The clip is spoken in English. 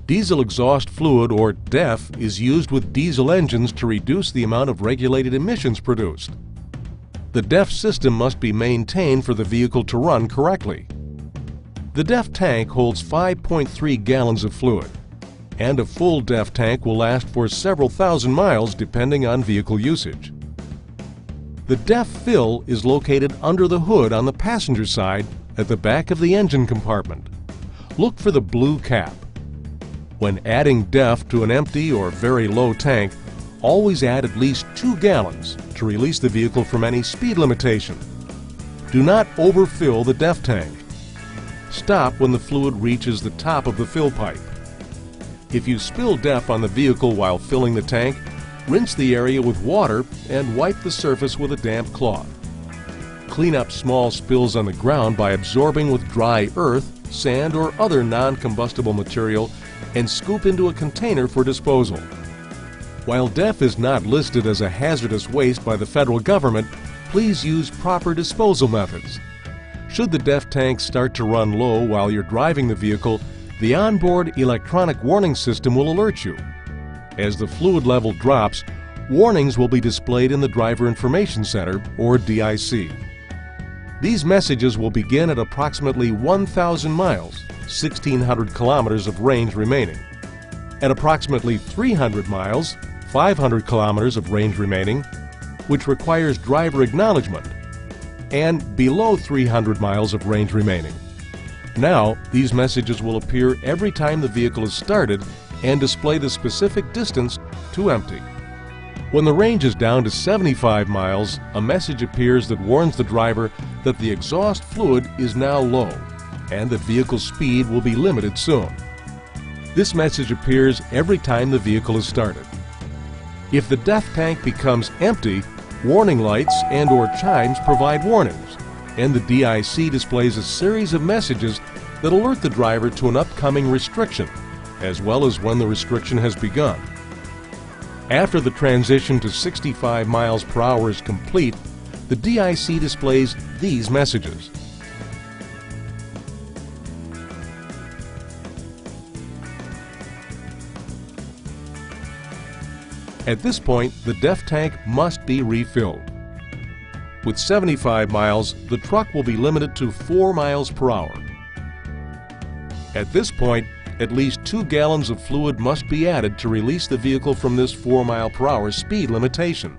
Diesel exhaust fluid, or DEF, is used with diesel engines to reduce the amount of regulated emissions produced. The DEF system must be maintained for the vehicle to run correctly. The DEF tank holds 5.3 gallons of fluid, and a full DEF tank will last for several thousand miles depending on vehicle usage. The DEF fill is located under the hood on the passenger side at the back of the engine compartment. Look for the blue cap. When adding DEF to an empty or very low tank, always add at least 2 gallons to release the vehicle from any speed limitation. Do not overfill the DEF tank. Stop when the fluid reaches the top of the fill pipe. If you spill DEF on the vehicle while filling the tank, rinse the area with water and wipe the surface with a damp cloth. Clean up small spills on the ground by absorbing with dry earth, sand, or other non-combustible material and scoop into a container for disposal. While DEF is not listed as a hazardous waste by the federal government, please use proper disposal methods. Should the DEF tank start to run low while you're driving the vehicle, the onboard electronic warning system will alert you. As the fluid level drops, warnings will be displayed in the Driver Information Center, or DIC. These messages will begin at approximately 1,000 miles, 1,600 kilometers of range remaining. At approximately 300 miles, 500 kilometers of range remaining, which requires driver acknowledgement, and below 300 miles of range remaining. Now, these messages will appear every time the vehicle is started and display the specific distance to empty. When the range is down to 75 miles, a message appears that warns the driver that the exhaust fluid is now low and that vehicle speed will be limited soon. This message appears every time the vehicle is started. If the DEF tank becomes empty, warning lights and/or chimes provide warnings, and the DIC displays a series of messages that alert the driver to an upcoming restriction, as well as when the restriction has begun. After the transition to 65 miles per hour is complete, the DIC displays these messages. At this point, the DEF tank must be refilled. With 75 miles, the truck will be limited to 4 miles per hour. At this point, at least 2 gallons of fluid must be added to release the vehicle from this 4 mile per hour speed limitation.